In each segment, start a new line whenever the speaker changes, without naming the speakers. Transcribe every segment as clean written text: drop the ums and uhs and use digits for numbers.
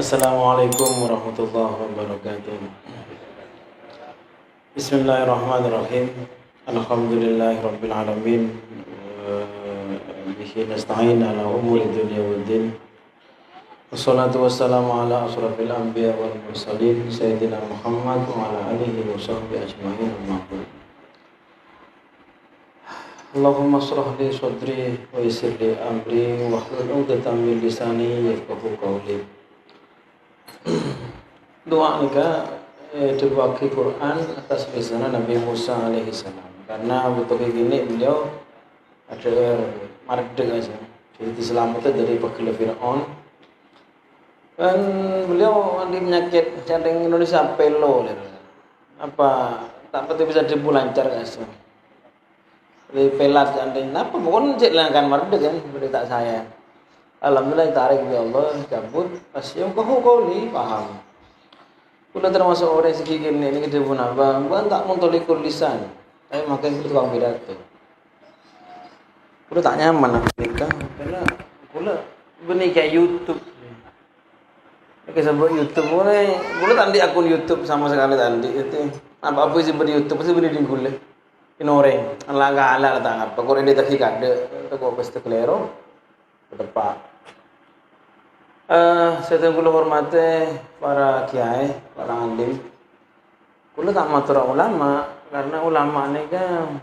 Assalamualaikum warahmatullahi wabarakatuh. Bismillahirrahmanirrahim. Alhamdulillahirabbil alamin. Bihi nasta'in ala umuri dunya waddin. Wassalatu wassalamu ala asrafil anbiya wal mursalin sayyidina Muhammad wa ala alihi wa sahbihi ajma'in. Allahumma shrah li sadri wa yassir li amri wahlul 'uqdatam min lisani yafqahu qawli. Doa nika dibagi Quran atas lisan Nabi Musa alaihi salam. Karena waktu gini beliau ada mardek aja. Jadi diselamatkan dari pegel Fir'aun. Dan beliau di penyakit canteng Indonesia pelo. Apa tak pasti bisa dibulancar guys. Di pelat canteng. Apa bukan cek langkan mardek kan berita saya. Alhamdulillah tarik ya Allah cabut asyam kau ni paham. Udah termasuk orang segi gini ini kita pun apa? Bukan tak mentolikul lisan. Tapi makin itu tukang pidato. Udah tak nyaman nak nikah karena pula benih kayak YouTube. Kayak sebut YouTube boleh tandi akun YouTube sama sekali tandi itu. Apa sih beri YouTube pasti beri di gule. Inoreng, alangkah ala tak apa. Kau ini tak hikat deh. Kau pasti kelero. Tepat. Saya kula hormati para kiai, para alim. Kula tak matur ulama karena ulama ni kan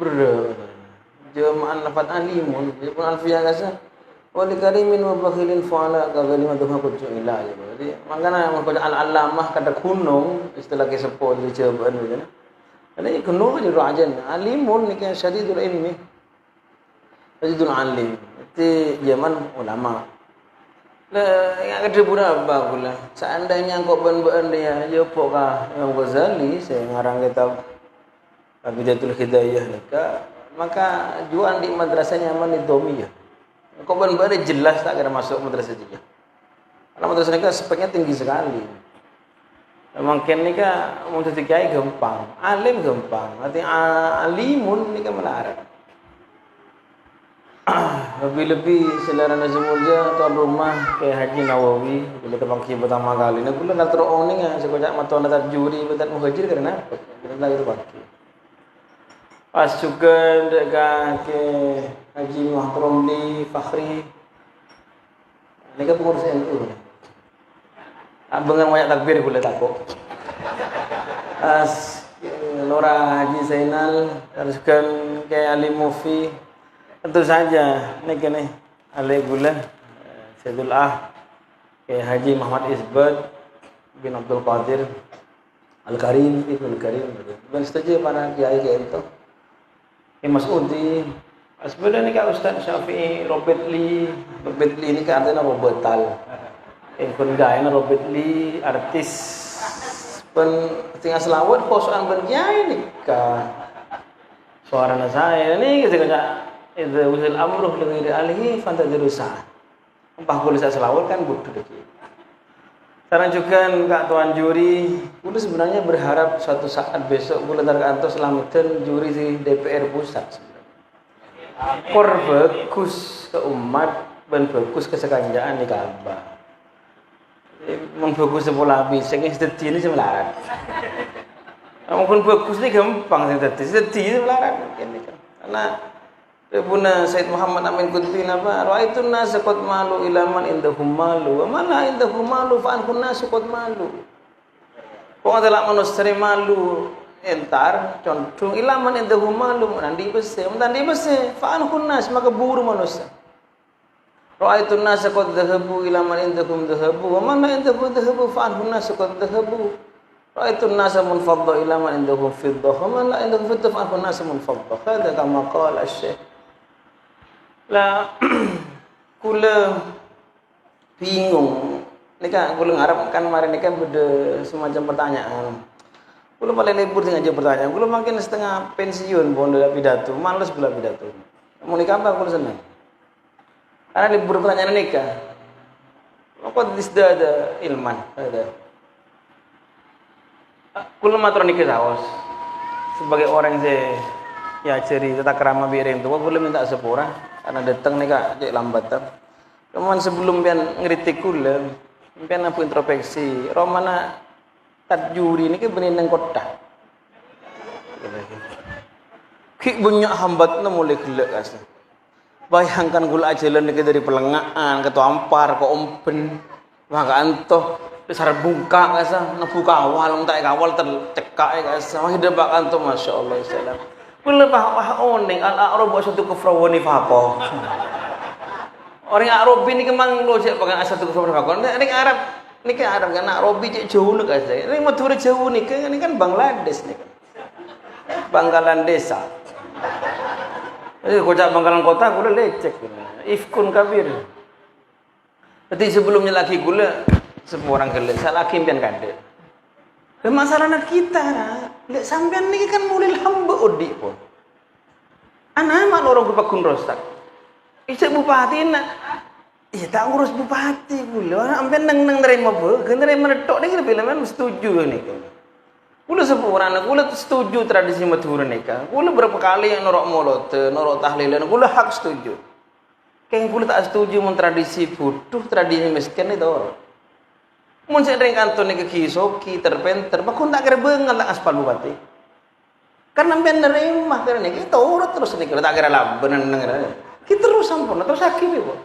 berjemaah lafaz alimun, pun alfiyah kasa. Wa likarimin wa bakhilin fa'ala ka kalimatu haqqu ila. Jadi makana mengko al-alamah kata gunung istilah ke sepo di cebaan gitu. Ini gunung aja rajan. Alimun ni kan syadidul ilmi. Syadidul alim. Itu zaman ulama. Yang kedua pun apa pula? Seandainya kau ben-ben dia jopok kah Imam Ghazali saya ngarang kitab Bidayatul Hidayah nika, maka jual di madrasahnya Manidhomiyah. Kau ben-ben dia jelas tak kira masuk madrasah dia. Karena madrasah nika speknya tinggi sekali. Mungkin nika mau jadi kiai gampang, alim gampang, nanti alimun nika melarat. Lebih-lebih selera Nazmulja tuan rumah ke Haji Nawawi bila terbangki pertama kali nak pula nak teroning ah sekojak mata nak juri betat muhajir kerana apa kita lagi terbangki pas juga dekat ke Haji Muhammad di Fakhri ni kan pengurus NU abangan banyak takbir pula takut as Lora Haji Zainal teruskan ke Ali Mufi. Tentu saja ni kene alai gula Sayyidul Haji Muhammad Isbat bin Abdul Qadir Al-Karim Ibnu Karim dan setuju para kiai itu Mas'udi asbala ni ka Ustaz Syafi'i Robert Lee ni ka artinya robotal pun gaya Robert Lee artis pun tinggal selawat kosokan ben kiai ni ka suara saya ni kita idza usil amruh li ghairi alihi fantadiru sa'ah. Empah boleh saya selawat kan butuh deki. Sekarang juga Kak Tuan Juri, udah sebenarnya berharap suatu saat besok kula darkanto selamatan juri di DPR pusat sebenarnya. Kor bagus ke umat dan bagus ke sekanjaan di Ka'bah. Mun bagus sepola habis, sing sedih ini semelarat. Mungkin bagus ni gampang sing sedih semelarat mungkin kan. Karena Ibuna Said Muhammad Amin Qutbi napa ra'aitun nas qad malu ila man indahum malu wa man la indahum malu fa anhun nas qad malu. Kok adalah manusia malu entar contoh ila man indahum malu nandi bese fa anhun nas maka buru manusia. Ra'aitun nas qad dhahabu ila man indahum dhahabu wa man la indahum dhahabu fa anhun nas qad dhahabu. Ra'aitun nas munfadda ila man indahum fiddah wa man la indahum fiddah fa anhun nas munfadda. Hada kama qala asy-syekh lah kula bingung ni kan kula ngarap kan mari ni kan beda semacam pertanyaan kula paling libur dengan aja pertanyaan kula makin setengah pensiun pun dah pidato males pula pidato mau nikah apa kula senang karena libur pertanyaan nikah apa disda ada ilman ada kula matur nikah saos sebagai orang yang ya ceri tata krama biring tu kula minta sepura karena datang ni kak cek lambatan. Kemudian sebelum pian ngeritik kula, Sampeyan apa introspeksi. Romana tajuri ni ke beninang kota. Ki banyak hambatna mulai gelek asa. Bayangkan gula ajalan ni dari pelengaan ke Ampar ke Ompen. Maka antoh besar buka asa, nak buka awal tak awal tercekak asa. Masih debak antoh masya-Allah salam. Kula bah oning al-a'rab wa satu kufra wa nifaqah. Orang Arab ni kemang lo cek pakai asal tu kufra wa nifaqah. Ni Arab ni kan Arab kan Arabi cek jauh nak asa. Ni Madura jauh ni kan Bangladesh ni kan. Bangkalan desa. Kocak Bangkalan kota gula lecek. Ifkun kabir. Berarti sebelumnya lagi gula semua orang gelek. Saya lagi impian kade. Masalah nak kita lek sampean ni kan mulai hamba odi pun. Anak mak orang berpakun rosak. Ijak bupati nak. Iya tak ngurus bupati gula. Sampean nang nerima apa? Kan nerima tok ni lebih lama setuju ni kan. Kula sepurana, kula setuju tradisi Madura nikah. Kula berapa kali yang norok molot, norok tahlilan, kula hak setuju. Kayak kula tak setuju mun tradisi butuh, tradisi miskin itu orang. Mun sering kantor nikah kisoki, terpenter, bakun tak kira bengal lah aspal bupati. Karena ben nerima karena nikah itu orang terus nikah, tak kira lah benar. Kita terus sampun, terus sakit ibu.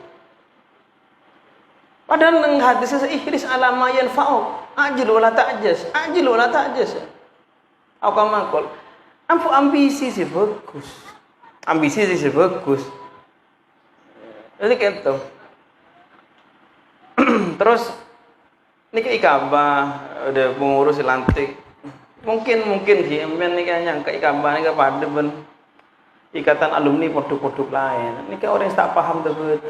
Padahal nang hadis ihris ala ma yanfa'u, ajil wala ta'jas, ajil wala ta'jas. Aku makul. Ampu ambisi sih bagus. Ambisi sih bagus. Jadi gitu. Terus niki ikabah udah pengurus lantik. Mungkin sih emben niki nyangka ikabah niki pada ben ikatan alumni produk-produk lain. Niki orang yang tak paham betul.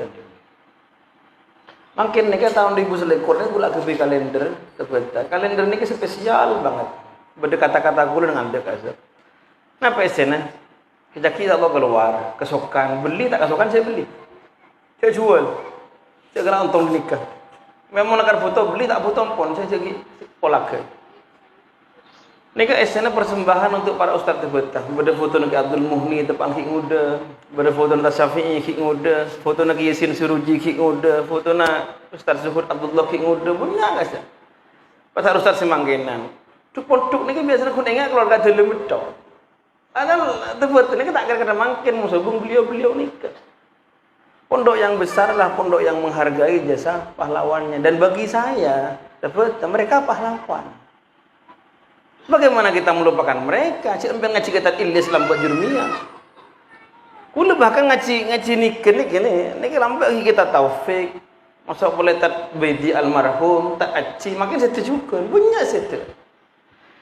Makin nih tahun 2021 ini gula kebi kalender sebetulnya. Kalender ini spesial banget. Beda kata-kata gula dengan dek aja. Kenapa esena? Kejaki Allah keluar, kesokan, beli tak kesokan saya beli. Saya jual. Saya kena untung nikah. Memang nak foto beli tak foto pun saya jadi polak. Nikah esena persembahan untuk para ustaz tebetah. Beda foto nak Abdul Muhni depan Ki Muda, beda foto nak Syafi'i Ki Muda, foto nak Yasin Suruji Ki Muda, foto nak Ustaz Zuhud Abdullah Ki Muda, banyak aja. Pasal ustaz semanggenan. Tuk ni kan biasanya kuningnya keluarga dalam itu. Padahal tebetah ni tak kira-kira makin musabung beliau nikah. Pondok yang besar lah pondok yang menghargai jasa pahlawannya dan bagi saya tebetah mereka pahlawan. Bagaimana kita melupakan mereka? Cik empen ngaji kitab Ilyas lambat jurmiyah. Kula bahkan ngaji nikah ni lambat kita taufik. Masa boleh tak bedi almarhum, tak aci, makin saya juga. Banyak situ.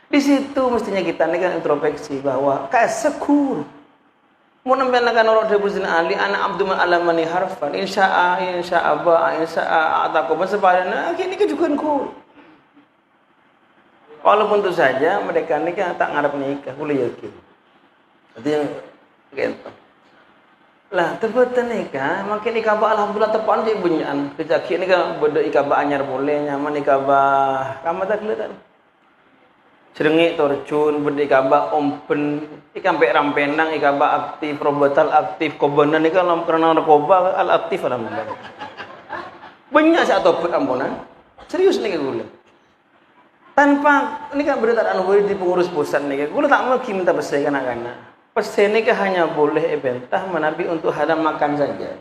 Di situ mestinya kita ni kan introspeksi bahwa kasekur. Mun empen akan orang debusin ali anak Abdul Alamani harfan insya'a ataku sepadana kini ke juga ku. Walaupun itu saja mereka nikah tak ngarep nikah, boleh yakin. Itu yang gitu. Lah tebet nikah, makin nikah ba alhamdulillah tepan je bunyian. Kejaki ni kan beda ikah ba anyar boleh nyaman nikah ba kamu tak kelihatan. Cerengik torcun, beda ikah ba ompen, ikan pek rampenang, ikah ba aktif, robotal aktif, kobanan nikah lam kerana narkoba al aktif alhamdulillah. Banyak saya topik ampunan. Serius nikah gula. Tanpa ini kan berita anu di pengurus pusat nih, gue tak mau minta besar kanak-kanak. Pesen ini hanya boleh eventah menabi untuk hadam makan saja.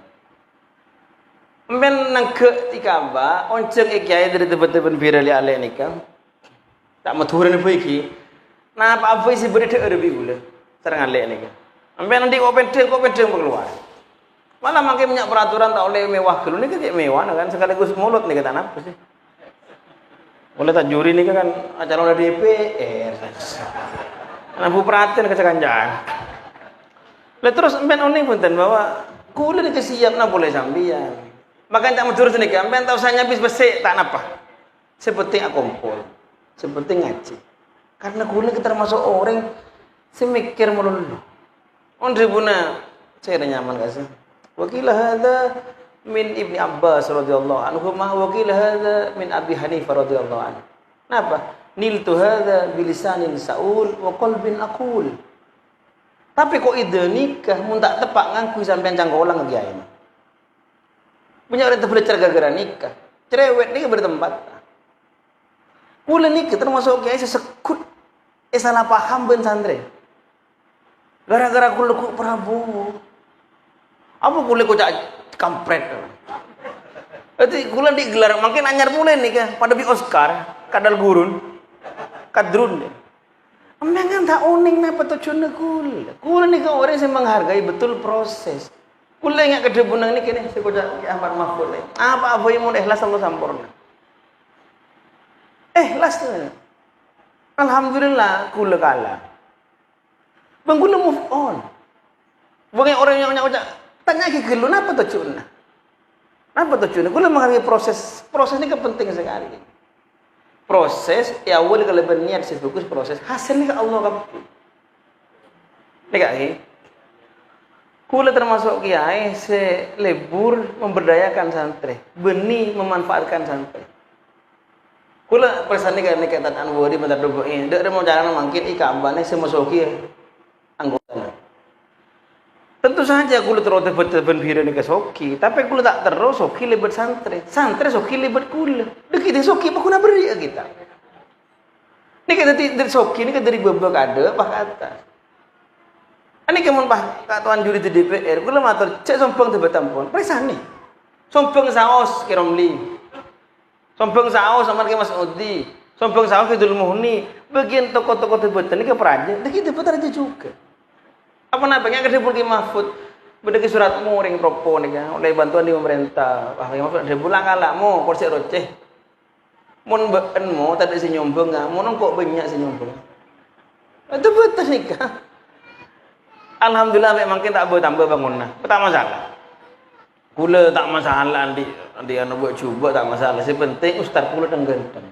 Men nangke ikaba, onceng ikyai dari tempat-tempat viral ale nikah. Tak mau turun pergi. Nah apa sih berita lebih gula, serang ale nikah. Men nanti kau penteng keluar. Malah makin banyak peraturan tak oleh mewah keluar ni kan mewah, kan sekaligus mulut nih kata apa sih? Boleh tak juri ni kan acara oleh DPR. Lampu perhatian kesekanjaan. Lalu terus empen oning punten bahwa kula ni kesiap na boleh sambian. Makan tak matur sini kan, empen tahu saya habis besek tak napa. Seperti akumpul, seperti ngaji. Karena kula kita termasuk orang semikir melulu. On tribuna saya nyaman kasih. Wakilah hadza min Ibni Abbas radhiyallahu anhu ma wakil hadza min Abi Hanifah radhiyallahu anhu. Napa? Niltu hadza bilisanin saul wa qalbin aqul. Tapi kok ide nikah mun tak tepak ngangku sampean cangkolang kiai. Punya orang tu belajar gara-gara nikah. cerewet ni bertempat. Kula ni termasuk kiai sesekut salah paham ben santri. Gara-gara kula ku Prabowo. Apa kula ku cak kampret. Jadi kula digelar makin anyar mulai nih kan pada bi Oscar kadal gurun kadrun. Emang tak uning na petujuan kula. Kula ni kan orang yang menghargai betul proses. Kula ingat kedebunang ni kini saya kocak Ahmad Mahfud ni. Apa yang mau ikhlas sama sampurna. Ikhlas tu. Alhamdulillah kula kalah. Bang kula move on. Bang orang yang kocak tanya ke kula apa tujuan? Apa tujuan? Kula menghargai proses. Proses ni penting sekali. Proses ya awal kalau berniat fokus proses hasilnya ke Allah kabul. Ni kak kula termasuk kiai selebur memberdayakan santri, benih memanfaatkan santri. Kula persani kan ni kata Anwari bentar dogo ini, dak ada mau jalan mangkin ikambane semosoki anggota. Tentu saja kula terus ben bira ni soki, tapi kula tak terus soki lebat santri. Santri soki lebat kula. Dak kita soki apa kuna beri kita. Ni kita dari soki ni kita dari babak ada apa kata. Ani kemun bah katuan juri di DPR, kula matur cek sompong tebet tampon. Presane. Sompong saos ke Romli. Sompong saos sama ke Mas Odi. Sompong saos ke Dul Muhni. Bagian tokoh-tokoh tebetan ni ke Praja, dak kita betar aja juga. Apa namanya ke Depur Ki Mahfud. Beda ke surat muring propo ni kan oleh bantuan di pemerintah. Wah, Ki Mahfud bulan kalakmu kursi roceh. Mun been mo tadi si nyombong ah, mun kok banyak si nyombong. Itu betul ni kan. Alhamdulillah makin tak boleh tambah bangunan. Tak masalah. Kula tak masalah di anu buat cuba tak masalah. Sepenting ustaz kula dan ganteng.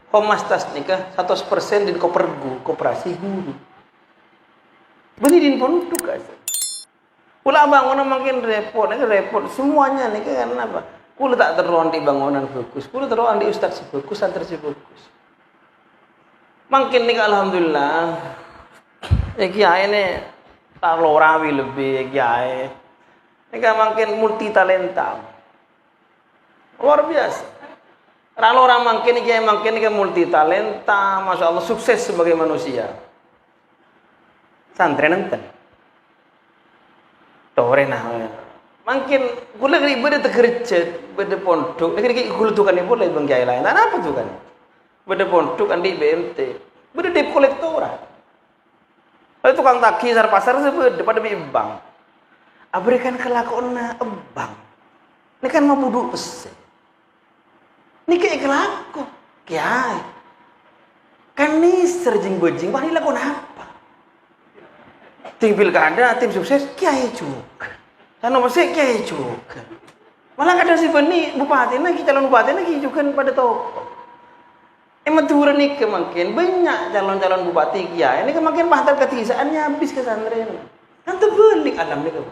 Komastas nikah 100% di kopergu, koperasi guru. Benirin pondok aja. Kula bangunan makin repot, repot semuanya nih karena apa? Kula tak teruan di bangunan fokus. Kula teruan di ustaz fokus, santri fokus. Makin nih alhamdulillah. Ya kiai ini tak lorawi lebih kiai. Ini kan makin multi talenta. Luar biasa. Kalau orang makin kiai makin kan multi talenta, masya Allah sukses sebagai manusia. Santri nenten. Tore nah. Makin kula geri beda tekerja, beda pondok. Geri kula tuh kan boleh bang kiai lain. Apa tuh kan? Beda pondok kan di BMT. Beda debt kolektoran. Kalau tukang taki sar pasar sebut pada bang. Aberikan kelakuan bang. Ini kan mau buduk pesen. Ini kayak kelaku, kiai. Kan nih serjing bojing, bah ini lakon apa? Tim pilkada, tim sukses, kiai juga. Dan nomor saya kiai juga. Malah kadang si Bani bupati lagi calon bupati lagi juga pada toko. Matur nih kemakin banyak calon-calon bupati kiai ini kemakin bahtar ketisaannya habis ke santren. Kan terbalik alam nih kamu.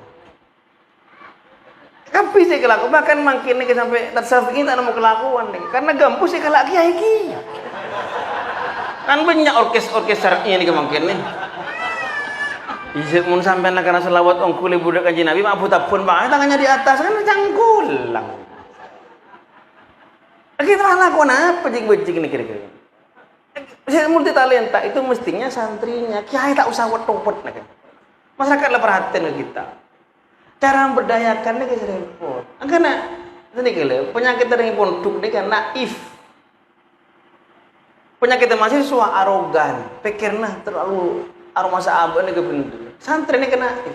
Tapi saya kelaku bahkan makin nih sampai tersafik tak mau kelakuan nih karena gampus saya kelak kiai kiai. Kan banyak orkes syar'i nih kemakin nih. Ijek mun sampean karena selawat ongkule budak kanjeng Nabi maaf pun bang tangannya di atas kan cangkulang. Kita lakukan apa jing-jing ini kira-kira? Saya multi talenta itu mestinya santrinya, kiai tak usah wet-wet kan. Masyarakatlah perhatian ke kita. Cara memberdayakannya ke repot. Karena ini kira penyakit dari pondok ini kan naif. Penyakit mahasiswa arogan, pikirnya terlalu aroma sahabat ini kebenar. Santri ini kena naif.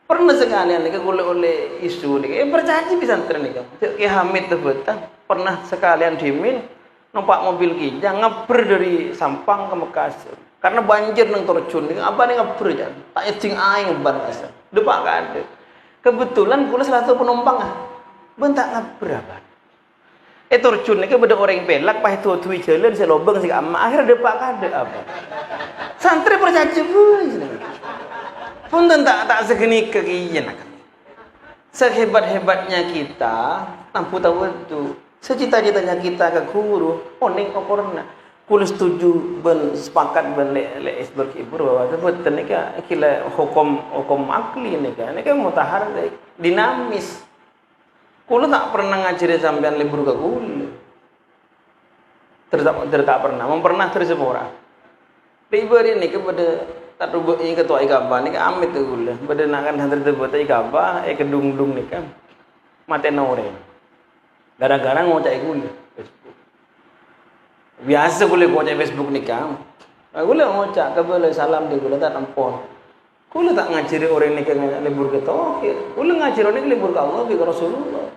Pernah sekali nih oleh isu nih, berjanji bisa santri nih kan. Ki Hamid tebetan pernah sekalian dimin numpak mobil kijang ngeber dari Sampang ke Makassar karena banjir nang terjun nih apa nih ngeber aja tak ecing aing ban asa depak kade kebetulan kula salah satu penumpang bentak ngeber apa terjun nih beda orang pelak pah tuwi jalan selobeng sih amma akhirnya depak kade apa santri perjanji pun tak segeni kegiatan sehebat-hebatnya kita tanpa tahu itu secita-citanya kita ke guru oning okorna kula setuju ben sepakat ben le berkibur bahwa betul ni ka kila hukum akli ni ka mutahar dinamis Kula tak pernah ngajari sampean libur ke kula. Tak pernah, pernah tersepora. Pribadi ni kepada tak rubuk ini ketua ikabah ni amit tu kula. Pada nak kan hantar tu ketua ikabah, kedung-dung ni kan mati nore. Gara-gara ngocak kula Facebook. Biasa kula ngocak Facebook ni kan. Kula ngocak kebala salam dia kula tak tampon. Kula tak ngajari orang ni kan libur ke tauhid. Kula ngajari orang ni libur ke Allah ke Rasulullah.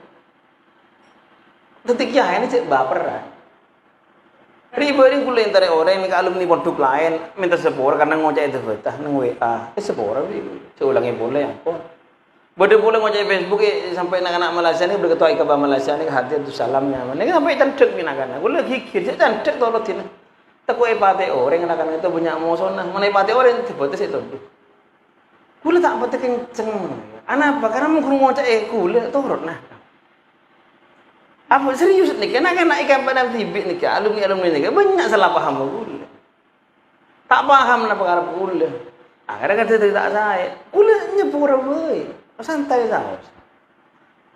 Detik ya ini cek baperan. Pribadi kula antara orang ni alumni pondok lain minta sepora karena ngocak itu betah nang WA. Sepora seulangi boleh apa. Bade boleh ngocak Facebook sampai anak-anak Malaysia ni berketua ikabah Malaysia ni hadir tu salamnya. Ni sampai tandek minakana. Kula hikir cek tandek torotin. Taku ipate orang anak-anak itu banyak mosona. Mana ipate orang itu betul itu. Kula tak pati kenceng. Anak apa? Karena mungkin ngocak kula torot nah. Apa serius nih? Anak-anak ikan pada tibik nih, alumni nih, banyak salah paham kula. Tak paham apa karena kula. Akhirnya kata tak saya. Kula nyepura boy. Santai saja.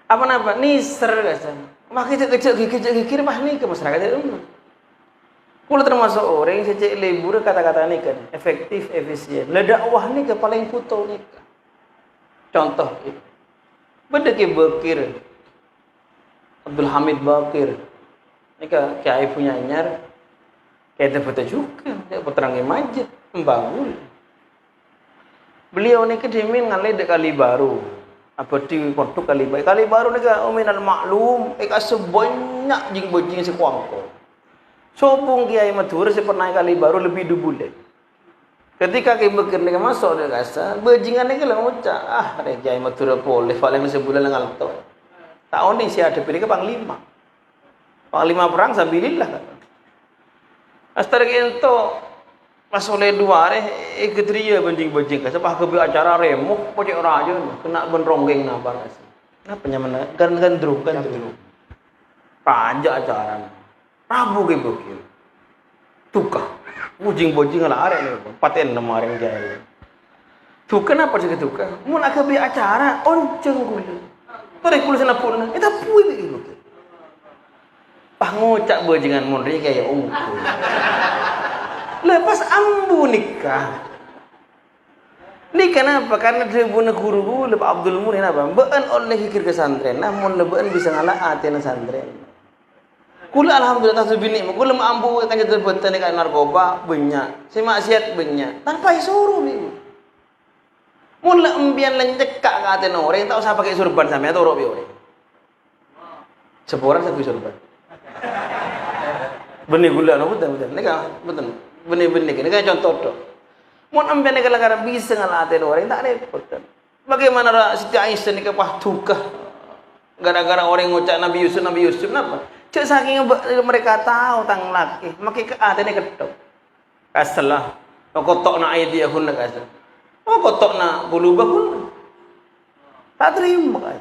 Apa niser kan? Makin kecil bah nih ke masyarakat itu. Kula termasuk orang yang cek libur kata-kata nih kan efektif, efisien. Dakwah nih ke paling puto nih. Contoh itu. Beda ke Bakir. Abdul Hamid Bakir. Ini ke Kiai punya nyar. Kayak betul juga. Dia peterangi masjid, membangun. Beliau ni ke dimin ngalai dek Kali Baru. Apa di pondok Kali Baru. Kali Baru ni ke uminal maklum. Eka sebanyak jing-bojing sekuangko. Sopung Kiai Madura si pernah Kali Baru lebih 2 bulan. Ketika Kiai Bakir ni masuk dia kata, bajingan ni ke lah ngucap. Ada Kiai Madura boleh. Paling sebulan ngalto. Tahun ini saya ada pilih ke Panglima. Panglima perang sabilillah kan. Astara itu pas oleh 2 hari ketria banjing-banjing kan. Sebab ke acara remuh pojok raja kena benronggeng nabar. Kenapa nyaman kan gandrung. Raja acara. Rabu ke bukit. Tukah. Bujing-bujing lah arek ni. Paten nama orang jaya. Tu kenapa sih tukah? Mun nak ke acara onceng kula. Tarik kula sana pun. Eta pui begitu. Pah ngocak bajingan mun ri kaya ungkul. Lepas ambu nikah. Ni kenapa? Karena dia bunuh guru lepas Abdul Murin apa? Beun oleh hikir ke santren. Namun lebeun bisa ngalah atena santren. Kula alhamdulillah tak bini. Kula ambu kan jadi betul ni kan narkoba banyak. Si maksiat banyak. Tanpa disuruh ni. Mula embian lencekak ke atena orang tak usah pakai surban sampai atau robi orang. Seorang satu surban. Benih gula no betul. Ni kan betul. Benih-benih ni kan contoh tu. Mun embian ni kalau bisa ngalah atena orang tak repot. Bagaimana Siti Aisyah ni kepah tukah gara-gara orang ngucap Nabi Yusuf kenapa? Cek saking mereka tahu tang laki, makai ke atena ketok. Kasalah. Kotok na aidiyahun nak kasar. Oh kotok nak bulubah pun tak terima kan.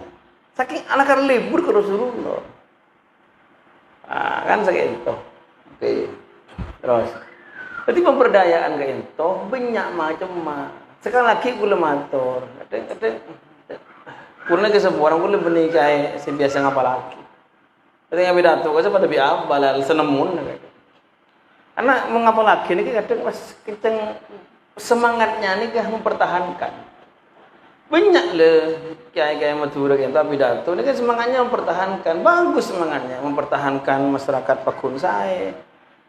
Saking anak libur ke Rasulullah. Kan sakit itu. Oke. Terus. Jadi pemberdayaan ke itu banyak macam sekali lagi kula matur. Kadang kula ke seorang kula benih kayak biasa ngapa lagi. Kadang yang pidato kasi pada biar balal senemun. Karena mengapa lagi ini kadang pas kenceng semangatnya ni kan mempertahankan. Banyak le kiai-kiai Madura yang tak pidato ni kan semangatnya mempertahankan. Bagus semangatnya mempertahankan masyarakat pakun saya,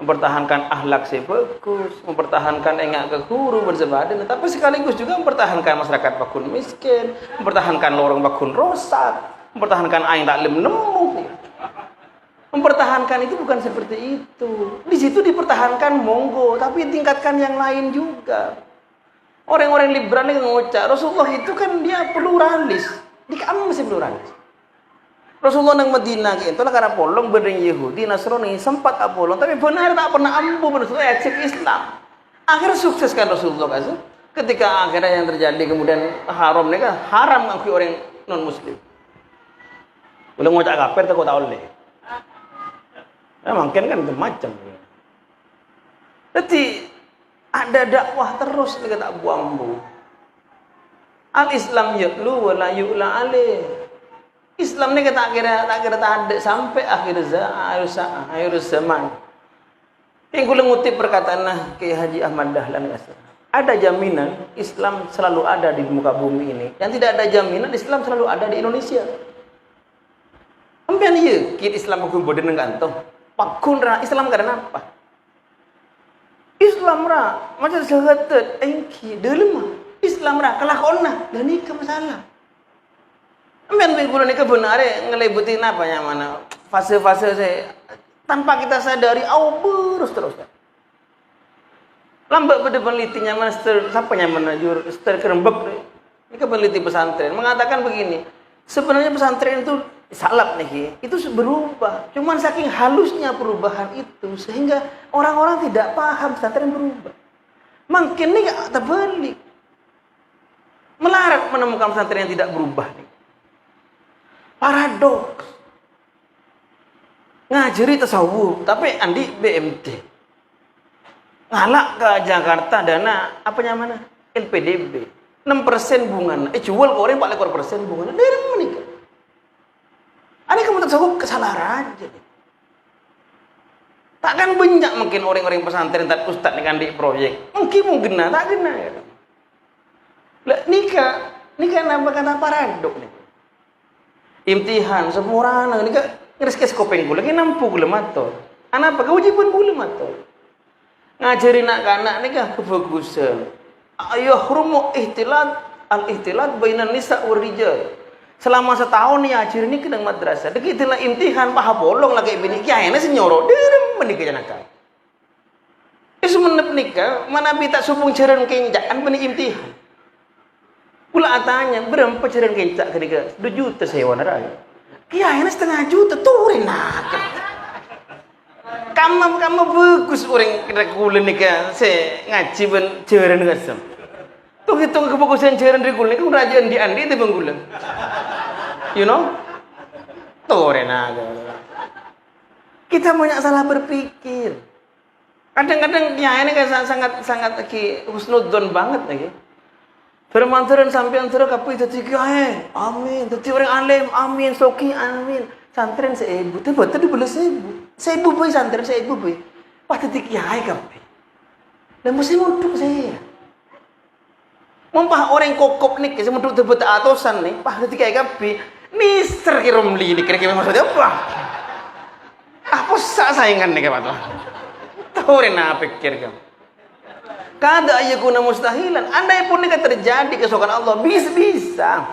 mempertahankan akhlak saya bagus, mempertahankan engak ke guru bersebadan, tapi sekaligus juga mempertahankan masyarakat pakun miskin, mempertahankan lorong pakun rosak, mempertahankan aing taklim nemu. Mempertahankan itu bukan seperti itu. Di situ dipertahankan monggo, tapi tingkatkan yang lain juga. Orang-orang liberal yang ngucap Rasulullah itu kan dia pluralis. Di kamu masih pluralis. Rasulullah nang Madinah itu lah karena polong berdeng Yahudi, Nasrani sempat apolong, tapi benar tak pernah ambu Rasulullah eksis Islam. Akhirnya sukses kan Rasulullah kan. Ketika akhirnya yang terjadi kemudian haram ni kan haram ngakui orang non Muslim. Boleh ngucap kafir tak tahu oleh. Ya mungkin kan macam. Jadi ada dakwah terus ni kata Abu Ambu. Al-Islam ya'lu wa la yu'la alaih. Islam ni tak kira tak ada sampai akhir zaman. Yang gue ngutip perkataan Kiai Haji Ahmad Dahlan kata, ada jaminan Islam selalu ada di muka bumi ini. Yang tidak ada jaminan Islam selalu ada di Indonesia. Ambian iya, kita Islam aku bodoh dengan kantong. Pakun Islam karena apa? Islam macam sehatat, engki, delema. Islam kelakona, dan ini ke masalah. Ambian bulan ini kebenar ngelebutin apa yang mana fase-fase saya tanpa kita sadari, terus. Lambat pada penelitinya mana siapa yang menajur kerembek ini ke peneliti pesantren mengatakan begini, sebenarnya pesantren itu salap nih, itu berubah. Cuman saking halusnya perubahan itu sehingga orang-orang tidak paham pesantren berubah. Makin nih gak terbalik, melarat menemukan pesantren yang tidak berubah nih. Paradoks. Ngajari tasawuf, tapi andi BMT. Ngalak ke Jakarta dana apa namanya? LPDB. 6% bunga. Jual ke orang 4% bunga. Dari mana kan? Ini kamu tasawuf kesalah aja. Takkan banyak mungkin orang-orang pesantren tak ustaz dengan di proyek. Mungkin tak kena ya. Lah nikah apa kata paradok nih. Imtihan semua orang nikah ngeres kopeng gula, lagi nampu gula mato. Anak apa kewajiban gula mato. Ngajarin anak-anak ni kan kebagusan. Ayah rumu al-ihtilat bainan nisa wal rijal. Selama setahun ni ajar ni kena madrasah. Dekitilah imtihan paha bolong lagi bini kiai na senyoro. Derem menikah janaka. Isu menep nikah mana bita subung ceren kenjakan bini imtihan. Pula atanya berapa ceren kencak ketika 2 juta sewa raya. Kiai na 1,5 juta turin nak. Kamu bagus orang kena kulen nikah. Saya ngaji ben ceren ngasem. Tuh hitung kebagusan ceren di kulen. Kamu rajaan di andi itu banggulan. You know? Turin aja. Kita banyak salah berpikir. Kadang-kadang kiai ini kan sangat husnudzon banget lagi. Bermantaran sampai antara kapu itu kiai, amin. Tadi orang alim, amin. Soki, amin. Santren seibu, tapi betul boleh seibu boy santren seibu boy. Pas tadi kiai kapu. Dan mesti muduk saya. Mumpah orang kokop nih, saya muduk tebet atosan nih. Pas tadi kiai kapu, Mister Kiromli nih kira-kira maksudnya apa? Apa saingan nih kapan tuh? Tahu rena pikir kamu. Kada ayakuna mustahilan. Andai pun ini terjadi kesukaan Allah, bisa.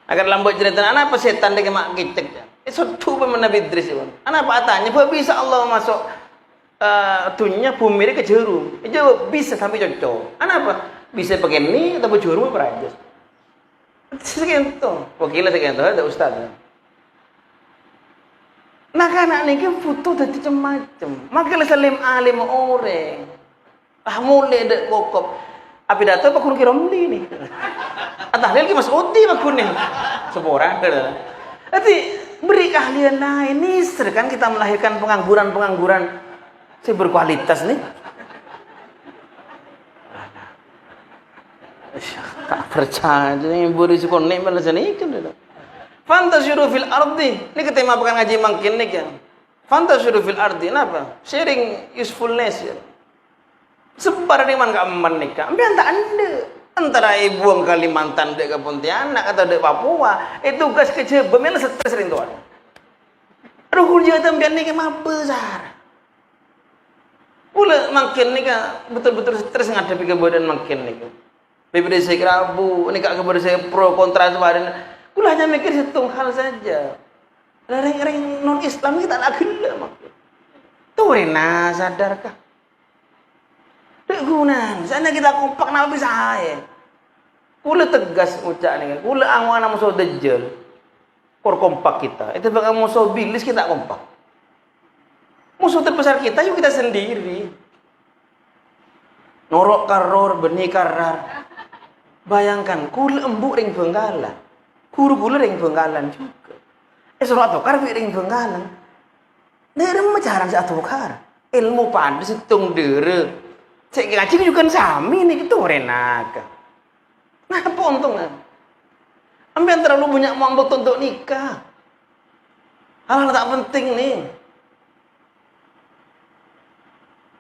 Agar lambat cerita, anak apa setan dengan mak kicek. Suatu pun Nabi Idris itu. Anak apa tanya, bisa Allah masuk dunia bumi ini ke jerum. Itu bisa sampai cocok. Anak apa? Bisa pakai ini atau jerum perajas. Sekian tu. Wakilnya sekian tu, ada ustaz. Nah anak ni kan butuh dari macam-macam. Maka salim alim orang. Mulai dek kokop. Api datang pakun kiromli ni. Atah lagi mas oti pakun ni. Seborang ada. Nanti beri keahlian lain ni. Kan kita melahirkan pengangguran si berkualitas ni. Tak percaya ni beri sukun ni malah sini kan. Fantasiru fil ardi. Ni kita makan ngaji mungkin ni kan. Fantasiru fil ardi. Apa? Sharing usefulness ya. Sebar di mana kamu nikah? Ambil tak anda. Antara ibu yang Kalimantan dek ke Pontianak atau dek Papua, itu tugas kecil. Bagaimana stres ring tuan? Aduh kerja tu ambil nikah apa besar? Pula makin nikah betul-betul stres ngadepi kebadan makin nikah. Bibir saya kerabu, nikah kepada saya pro kontra sebarin. Pula hanya mikir satu hal saja. Ring-ring non Islam kita tak gila makin. Tuh Rina sadarkah? Gunan, sana kita kompak nama bisa ya. Kula tegas ucap ni, kula angwan nama musuh dajjal. Kor kompak kita. Itu bakal musuh bilis kita kompak. Musuh terbesar kita yuk kita sendiri. Norok karor, benih karar. Bayangkan, kula embuk ring Benggalan. Guru kula ring Benggalan juga. Surat Tokar ring Benggalan. Dari macam cara Tokar. Ilmu pada situng dere. Saya ngaji juga sami nih itu renak. Nah apa untungnya? Ambil terlalu banyak mambok untuk nikah. Hal-hal tak penting nih.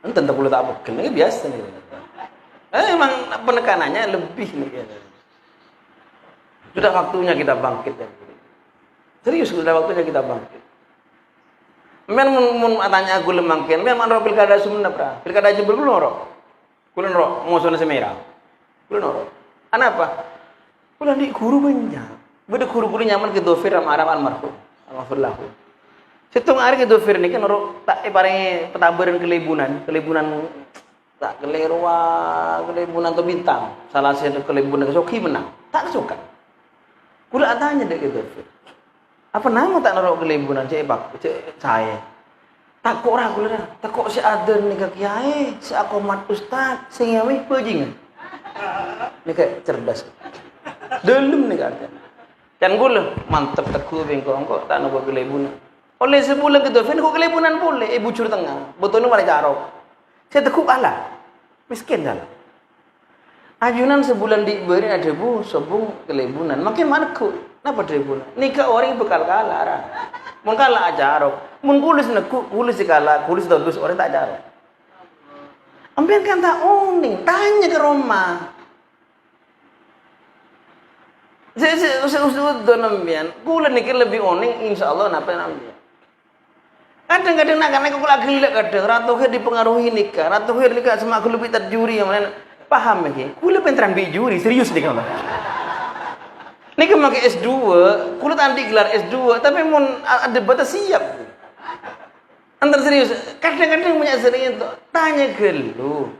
Entah perlu tak pegel, ini biasa nih. Emang penekanannya lebih nih. Sudah waktunya kita bangkit. Serius, sudah waktunya kita bangkit. Men mun tanya aku lemangkin, men man ro pilkada Sumenep ra. Pilkada Jember kulo ro. Kulo ro ngosone semera. Kulo ro. Anapa? Kulo di guru banyak. Beda guru-guru nyaman ke dofir sama Arab almarhum. Alhamdulillah. Situng hari ke dofir ini kan ro tak paring petabaran kelebunan tak kelebunan to bintang. Salah satu kelebunan kesoki menang. Tak suka. Kulo tanya dek ke dofir. Apa nama tak narok kelebunan cek saya tak kok ragu lah tak kok si aden nih kiai si akomat ustad si ngawi pejingan ini kayak cerdas dalam nih kan dan gue mantep teguh bengkok kok tak narok kelebunan oleh sebulan gitu fin kok kelebunan boleh ibu cur tengah betulnya malah jarok saya teguh kalah miskin dah ajunan sebulan diberi ada bu sobung kelebunan makin mana ku napa tribun nikah orang bekal kalah mun kalah ajarok mun kulis kalah kulis dodus orang tak ajarok ambil kan tak oning tanya ke Roma saya usut donambian kulis nikah lebih oning insyaallah napa namanya kadang-kadang nak kena kula gila kadang ratuhir dipengaruhi nikah ratuhir nikah semakin lebih terjuri yang mana paham lagi kulis penteran bijuri serius nih kamu ini kan pakai S2, kulit anti gelar S2, tapi mau ada batas siap. Antar serius, kadang-kadang banyak sering itu tanya ke lu.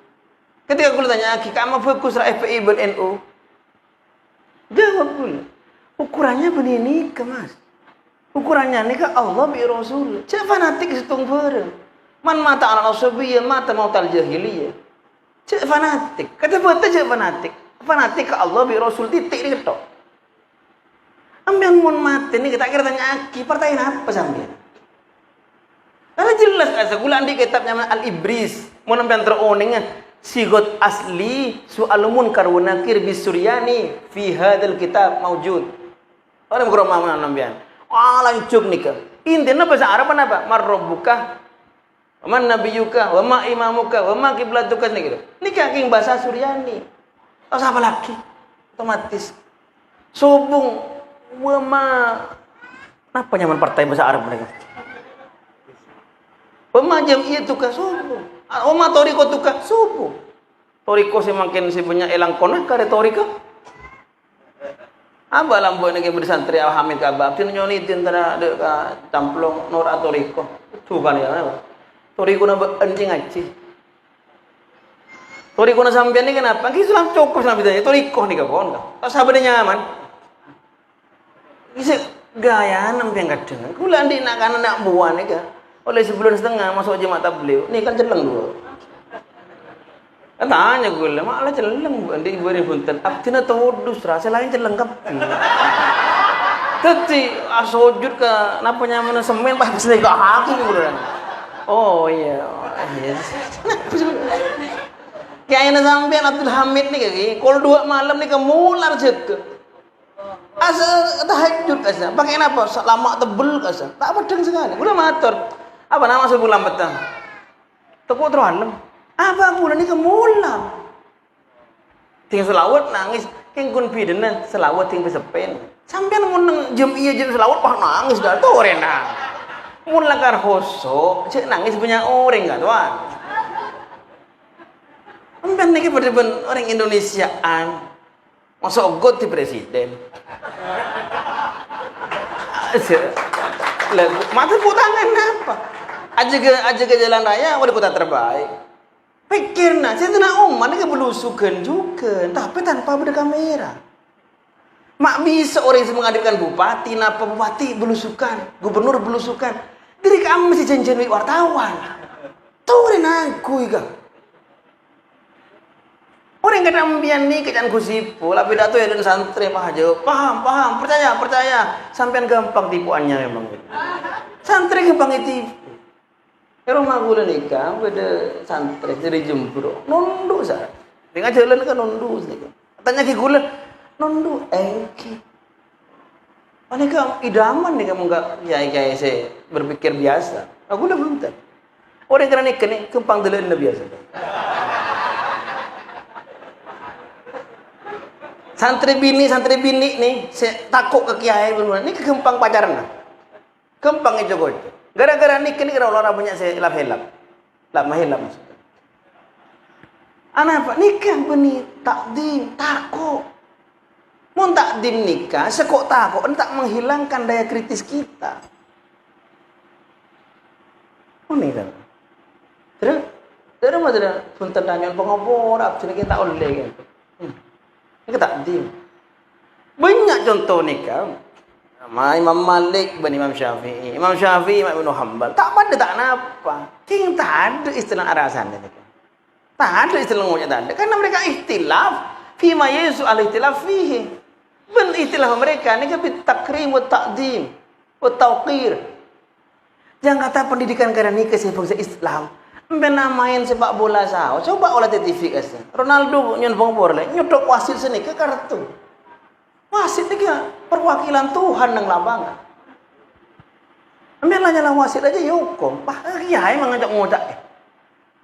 Ketika kulit tanya, kamu fokus FPI dan NU? Jawab kulit. Ukurannya begini ke mas. Ukurannya ini ke Allah bi Rasul. Cek fanatik setung bareng. Man mata ala nasabiyah, mata mautal jahiliyah. Cek fanatik. Kata betul cek fanatik. Fanatik ke Allah bi Rasul titik ini ketok. Ambil mun mati ni kita kira tanya aki partai apa sambil? Karena jelas asa gula di kitabnya Al-Ibris mun ambil teroning sigot asli su'alumun karwanakir bisuryani fi hadzal kitab maujud. Orang berkata mana ambil? Lancuk nikah. Intinya bahasa Arab apa? Marrabbuka wa man nabiyuka wa ma imamuka wa ma kiblatuka gitu. Nikah king bahasa Suryani. Terus apa lagi? Otomatis subung apa nyaman partai bahasa Arab mereka? Pemajam iya tukar subuh. Oma toriko tukar subuh. Toriko semakin banyak elang konah kare toriko. Aba lambo nege bersantri Hamid kabab tin nyoni tin tara de ka camplong nur toriko. Tuh kan ya. Toriko na anjing aci. Toriko na sampean ni kenapa? Ki sulam cukup sampean toriko ni ka kon ka. Saben nyaman. Bisa gaya nampian kadang. Kula andi nak kana nak buan ni ka. Oleh sebulan setengah masuk jemaah tabligh. Ni kan celeng dua. Tanya gula, malah celeng andi beri punten. Abdina todus rasa lain celeng kap. Teti asojud ka napa nyaman semen pas sele ka haki gula. Oh iya. Kayaknya sampean Abdul Hamid ni kaki. Kol 2 malam ni ka mular jek. Asa tahajud asa. Pakai apa? Lama tebel asa. Tak pedang sekali. Udah matur. Apa nama sebulan petang? Tepuk teralem. Apa aku ni kemulam? Tinggal selawat nangis. King kun pidana selawat tinggal sepen. Sampai mun jam iya jam selawat pak nangis dah tu orang nang. Mun lakar hosok, cek nangis punya orang kan tuan. Sampai ni kepada orang Indonesiaan. Masuk got di presiden. Mata putangan apa? Aja ke jalan raya, wali kota terbaik. Pikir nak, saya nak umat ni belusukan juga, tapi tanpa ada kamera. Mak bisa orang yang menghadirkan bupati, napa bupati belusukan, gubernur belusukan. Diri kamu masih janjian wartawan. Tahu aku ikan. Orang kata ambian ni kejadian kusipu, tapi dato ya dan santri paham, percaya, sampean gampang tipuannya memang. Santri gampang tipu. Kalau magulan nikah, beda santri dari jemput, nundu sah. Dengan jalan kan nundu sih. Tanya ke gula, nundu, engki. Oh, ini kan idaman nih kamu enggak kiai saya berpikir biasa. Aku udah belum tahu. Orang kena nikah nih kempang delen biasa. Santri bini nih, saya takut ke kiai benar. Ini kempang pacaran lah. Kempang itu kok. Gara-gara nikah nih orang banyak saya hilap-hilap. Hilap maksudnya. Anak apa? Nikah benih takdim, takut. Mau takdim nikah, sekok takut, tak menghilangkan daya kritis kita. Oh nih kan. Terus mana punten danyon pengobor, apa sini kita oleh gitu. Ini takdim. Banyak contoh nikah. Imam Malik bin Imam Syafi'i, Imam Ibn Hanbal. Tak pada tak napa. King tak ada istilah arasan ini. Tak ada istilah ngomongnya tak ada. Karena mereka ikhtilaf. Fima Yesus al-ikhtilaf fihi. Ben istilah mereka ini kan takrim wa ta'dim wa tauqir. Jangan kata pendidikan karena nikah sebagai Islam. Ben main sepak bola sah. Coba olah TV kasih. Ronaldo nyon bor le nyodok wasit seni ke kartu. Wasit ini perwakilan Tuhan nang lapangan. Ben nyala wasit aja hukum. Kiai mengajak ngodak.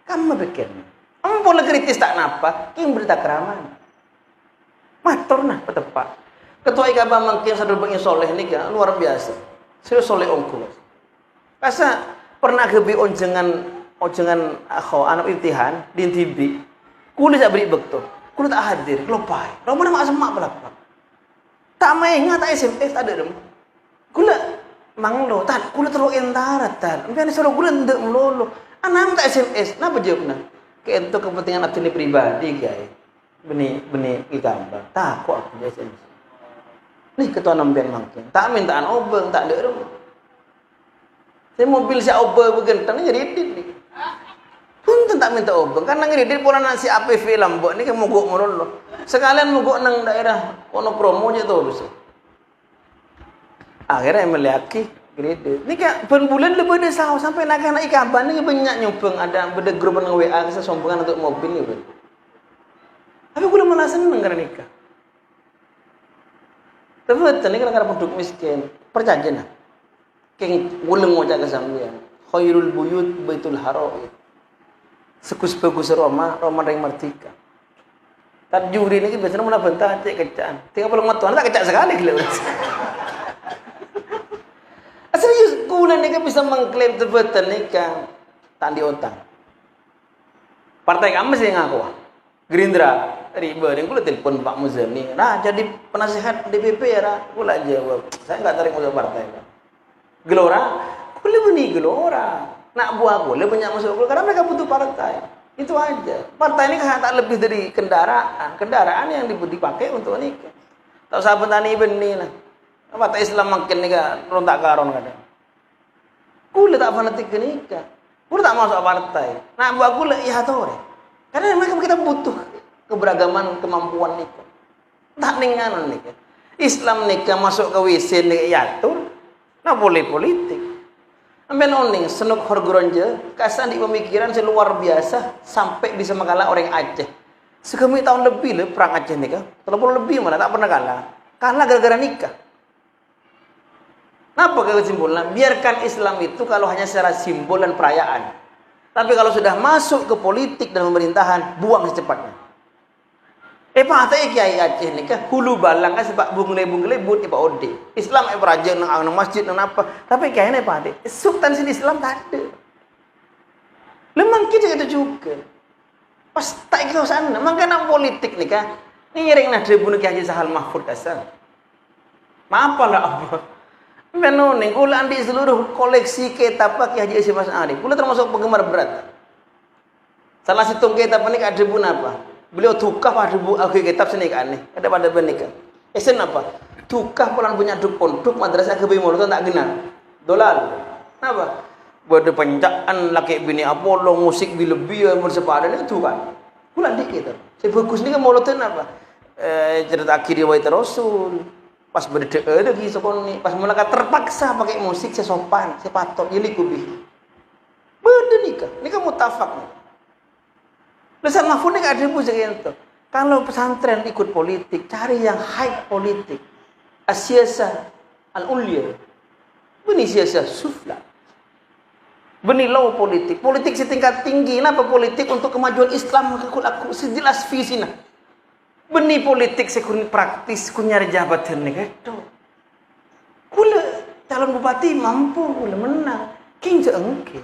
Kamu pikir. Kamu boleh kritis tak napa? King berita keraman. Matur nah petepak. Ketua Ikaba mungkin sadar bang soleh nih kan luar biasa. Saya soleh ongku. Kasa pernah kebi onjengan anak imtihan di TV. Kulis tak beri bekto. Kulis tak hadir. Kelopai. Ramai nama semak belakang. Tak main tak SMS tak ada dem. Kula manglo tan. Kula terlalu entarat tan. Biar suruh kula ndek melolo. Anak tak SMS. Napa jawabnya? Untuk kepentingan abdi pribadi guys. Benih gambar. Tak kok aku SMS. Nih ketua nambian mungkin. Tak mintaan obeng, tak ada rumah. Saya mobil si obeng begentang ni ngedit ni. Punten tak minta obeng karena ngedit pula nasi APV lambok ni kan mogok merolo. Sekalian mogok nang daerah kono promo je tu bisa. Akhirnya meliaki ngedit. Ni kan pen bulan lebih dah sahau sampai nak ikan ni banyak nyumbang ada beda grup nang WA saya sombongan untuk mobil ni. Tapi aku malah senang karena nikah. Tapi tadi kalau penduduk miskin, perjanjian. Keng ulung ngojak kesambian. Khairul buyut baitul haram. Sekus-sekus Roma ring merdeka. Tak juri ni biasanya mana bentah cek kecaan. Tinggal belum matuan tak kecak sekali gila. Serius kulan ni kan bisa mengklaim terbeten ni kan tandi otang. Partai kami sih ngaku. Gerindra riba yang kula telepon Pak Muzam ni. Nah, jadi penasihat DPP ya, Ra. Kula jawab. Saya enggak tarik masuk partai. Gelora, kula beni gelora. Nak buat boleh banyak masuk kula karena mereka butuh partai. Itu aja. Partai ini kan tak lebih dari kendaraan yang dipakai untuk nikah. Tak usah petani benih lah. Partai Islam makin nikah rontak karon kadang. Kula tak fanatik ke nikah. Kula tak masuk partai. Nak buat kula iya tore. Karena memang kita butuh keberagaman kemampuan nikah. Tak ningan nikah. Islam nikah masuk ke WC nikah yatur. Nah boleh politik. Ambil oning senuk horgronje kasan di pemikiran luar biasa sampai bisa mengalah orang Aceh. Sekemi tahun lebih le perang Aceh nikah. 30 lebih malah tak pernah kalah. Kalah gara-gara nikah. Kenapa kesimpulan? Biarkan Islam itu kalau hanya secara simbol dan perayaan. Tapi kalau sudah masuk ke politik dan pemerintahan, buang secepatnya. Patah kiai Aceh ni kan hulu balang kan sebab bungle but iba ode. Islam raja nang masjid nang apa. Tapi kiai ni patah. Sultan sini Islam tak ada. Lemang kita itu juga. Pas tak ikut sana. Makanya politik ni kan. Ni ring nak bunuh Kiai Haji Sahal Mahfud kasar. Maaf lah apa. Menone, kula andi seluruh koleksi kitab Kiai Haji Mas Arif. Kula termasuk penggemar berat. Salah satu kitab ni ada bun apa? Beliau tukah pada buku kitab sini kan ni. Ada pada benika. Esen apa? Tukah pulang punya pondok madrasah kebimul tu tak kenal. Dolal. Kenapa? Bada pencaan laki bini Apollo musik lebih bersepadan itu kan. Kula andi kitab. Saya bagus ni kan moloten apa? Cerita akhir riwayat Rasul. Pas berdek lagi sokon ni, pas mereka terpaksa pakai musik saya sopan, saya patok jadi kubih. Beda nikah, nikah mutafak. Lesan Mahfud ni ada musik itu. Kalau pesantren ikut politik, cari yang high politik, asiasa,
al-ulya. Benih sia-sia sufla. Benih low politik. Politik setingkat tinggi. Kenapa politik untuk kemajuan Islam? Aku sejelas visina. Benih politik sekun praktis kunyari jabatan nih gitu. Kula calon bupati mampu kula menang. King engke.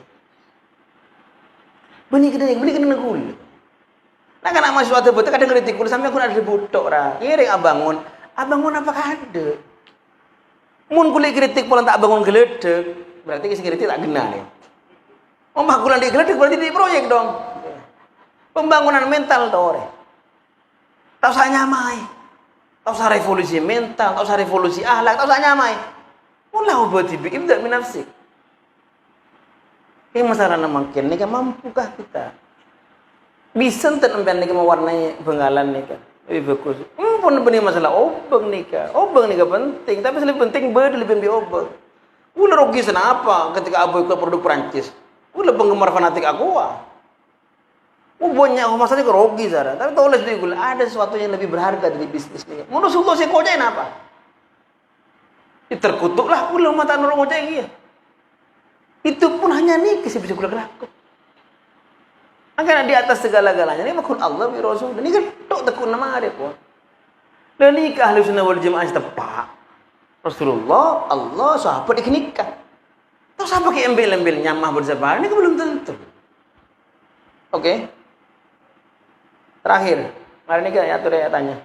Benih kena kula. Nah kan ama suatu betul kadang kritik kula sampai aku ada butok ra. Ngiring abangun. Abangun apakah ada? Mun kula kritik pola tak bangun geledek, berarti kisi kritik tak kena nih. Pembangunan di geledek berarti di proyek dong. Pembangunan mental toh. Tak usah nyamai. Tak usah revolusi mental, tak usah revolusi akhlak, tak usah nyamai. Mula berarti ibda min nafsik. Ini masalah makin nih kan mampukah kita? Bisa enten empen nih mewarnai benggalan nih kan. Lebih bagus. Pun benih masalah obeng nikah penting, tapi lebih penting lebih obeng. Kula rugi senapa ketika abu ikut produk Perancis. Kula penggemar fanatik Aqua. Banyak masalahnya ke rugi Zara. Tapi tahu lah kula ada sesuatu yang lebih berharga dari bisnis ini. Menurut sultan saya kojain apa? Terkutuklah kula mata orang kojain dia. Itu pun hanya nih kisah bisa kula kelaku. Karena di atas segala-galanya ini makhluk Allah bi Rasul. Ini kan tok tekun nama ada pun. Dan ini ke ahli sunnah wal jamaah tepat. Rasulullah, Allah, sahabat nikah. Tahu siapa ke embel-embel nyamah bersabar? Ini kan belum tentu. Oke. Terakhir, hari ini kita atur ya tanya.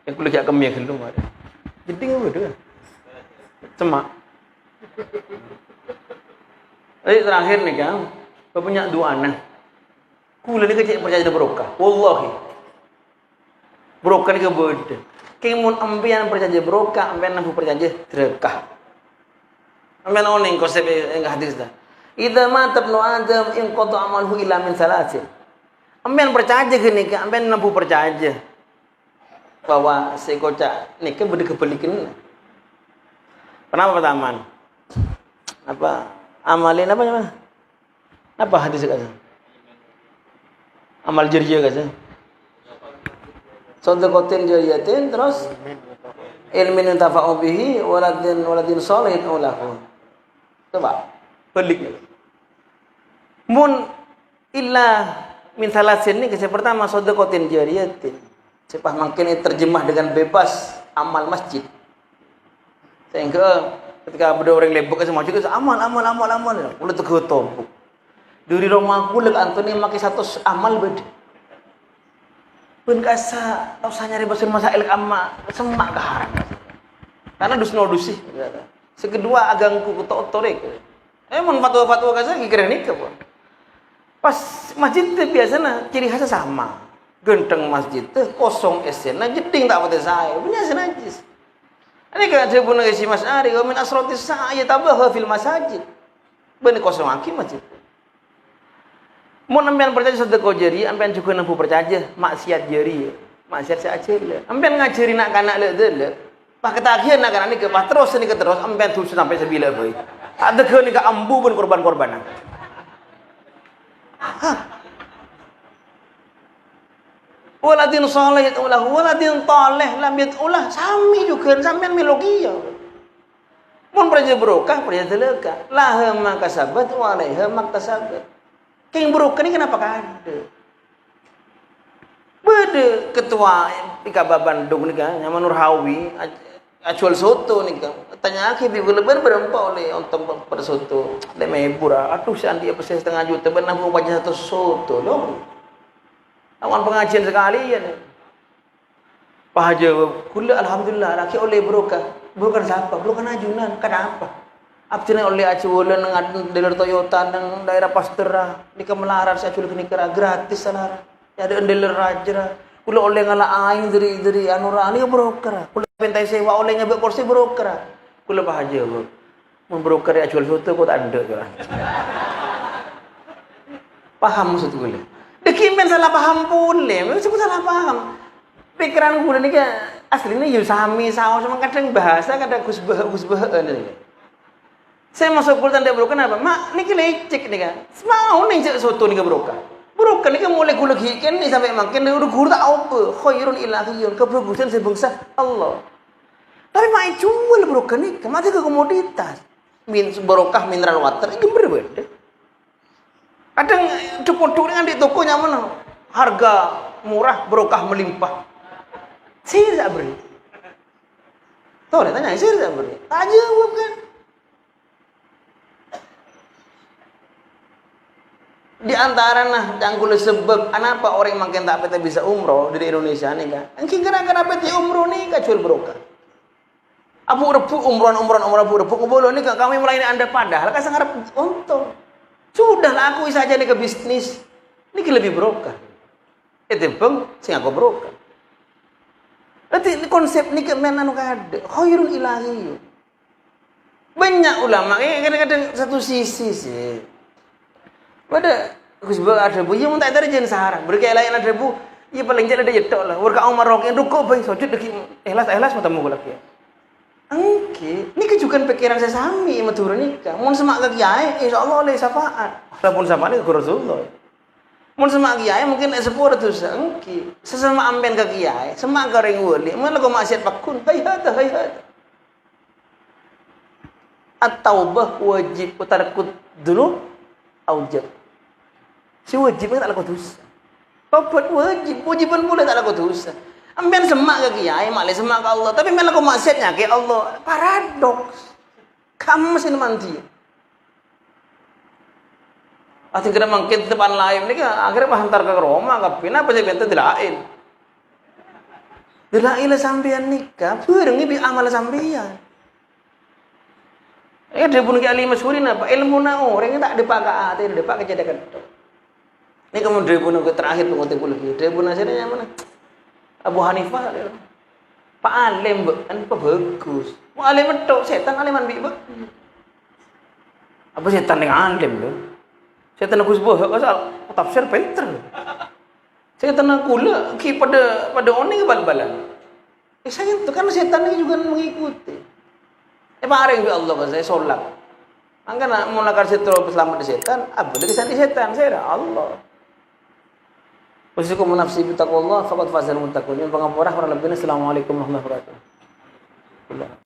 Yang kuliah gak kemia dulu mari. Jadi nggak betul. Semak. Jadi terakhir nih kan, punya dua anak. Kuliah ini kecil percaya berokah. Wallahi. Berokah ni kebeda. Kemun ambian percaya berokah, ambian nampu percaya derekah. Ambian oning konsep yang hadis dah. Idza mata ibnu Adam in qata amaluhu illa min salasin. Ambian percaya gini kan, ambian nampu percaya bahwa si kocak ni kan beda kebalikan. Kenapa pertama? Apa amalin apa namanya? Apa hadis kata? Amal jariyah kata. Sadaqatin jariyatin terus ilmin tafa'u bihi waladin shalihin ulahu. Coba balik. Mun illa min salasin ni kisah pertama sadaqatin jariyatin. Sepah makin terjemah dengan bebas amal masjid. Sehingga ketika ada orang lebok ke masjid amal. Ulah tergotompuk. Dari rumah aku lek Antoni makai satu amal beda. Pun kasa tau saya nyari basur masail amma semak kaharan. Karena dus-dusi. Sekedua agangku kutok-torik. Mun fatwa-fatwa kasa kira nikah pun. Pas masjid teh biasana ciri khasnya sama. Genteng masjid teh kosong esena jeding tak pate saya. Punya senajis. Ini kan saya pun si Mas Ari, wa min asratis sa'a tabaha fil masajid. Bener kosong aki masjid. Mun ampean percaya sedekah jari, ampean juga nampu percaya maksiat jari. Maksiat seajar. Ampean ngajari nak kanak lek delek. Pas ketagihan nak kanak ni ke pas terus ni ke terus ampean terus sampai sebila bae. Tak deke ni ke ambu pun korban-korbanan. Waladin salih ulah waladin talih lam yatulah sami juga sampean melogia. Mun percaya berokah percaya deleka. Laha makasabat wa alaiha maktasabat. King berokah ni kenapa ada? Beda ketua Ikaba Bandung ni kan, nama Nur Hawi, acual soto ni kan. Tanya aki bibir berempat oleh untuk pada soto. Dia mebura, aduh seandi apa saya setengah juta, benar mau baca satu soto dong. Awan pengajian sekali ya. Pak Haji, kula alhamdulillah laki oleh berokah. Berokah siapa? Berokah ajunan. Kenapa? Abjana oleh aculan dengan dealer Toyota dan daerah Pastera di Kemelaran saya aculan kenikara gratis sana. Ya ada dealer Raja. Kula oleh ngala aing dari anura ni broker. Kula pentai sewa oleh ngabek kursi broker. Kula Pak Haji membroker aculan soto kok tak ada kan. Paham maksud kula. Dekimen salah paham pun le, mesti salah paham. Pikiran kula ni kan aslinya yo sami saos cuma kadang bahasa kadang gusbah ni. Saya masuk kuliah tanda brokan apa? Mak, ni lecek ni kan. Mau ni cek soto ni ke brokan. Brokan ni kan mulai kuliah hikan ni sampai makan ni udah guru tak apa. Khairun ilahiyun kebagusan sebangsa Allah. Tapi mai jual barokah nih, kemana ke komoditas. Barokah mineral water ini berbeda. Kadang dipodok dengan di toko nyaman, harga murah, barokah melimpah. Saya tidak beri. Tahu dah tanya, saya tidak beri. Tak jawab kan. Di antara yang kulit sebab kenapa orang makin tak peta bisa umroh di Indonesia nih kan? Mungkin kenapa peti umroh nih kan jual barokah. Abu rebuk umroh abu rebuk boleh nih kami melayani anda padahal kan sangat untung. Sudahlah aku saja nih ke bisnis. Ini lebih barokah. Itu bang, sing aku barokah. Nanti konsep ini kemen anu kada, khairul ilahi. Banyak ulama kadang-kadang satu sisi sih. Pada Gus ada bu, ya muntah dari jenis Sahara. Berkait lain ada bu, ya paling jadi ada yetok lah. Warga Umar rokin rukuk bayi sujud deki ikhlas mata mau lagi. Oke, ini kejukan pikiran saya sami maturun nikah. Mun semak ke kiai, insyaallah oleh syafaat. Walaupun syafaat ke Rasulullah. Mun semak kiai mungkin sepuluh dosa. Oke, sesama amben ke kiai, semak ke ring wali. Mun lagu maksiat pakun, hayata. At-taubah wajib utarkut dulu aujab. Si wajib tak laku dosa. Papat wajiban boleh tak laku dosa. Ambil semak ke kiai, maklum semak ke Allah. Tapi malah kau maksiatnya ke Allah. Paradoks. Kamu masih nanti. Artinya kita mungkin depan lain ni kan akhirnya hantar ke Roma. Kenapa saya minta dilain? Dilain lah sampean nikah. Bareng ni amal sampean. Dia pun ke alim masyhurin apa ilmu na orang tak dipakai ada dipakai jadi kedok. Ini kemudian dia pun terakhir pengotin puluh dia pun hasilnya yang mana? Abu Hanifah Pak Alim kan bagus. Mau alim betul setan aliman bi apa setan yang alim loh. Setan aku sebut asal tafsir pinter. Setan aku lah ki pada oni bal-balan. Saya itu kan setan ini juga mengikuti. Pareng bi Allah kan saya solat. Angka nak mau nakar setro selamat di setan, apa dari setan saya dah Allah. Usikum nafsi bi taqwallah faqad fazal muttaqun. Yang pengampurah warahmatullahi wabarakatuh. Assalamualaikum warahmatullahi wabarakatuh.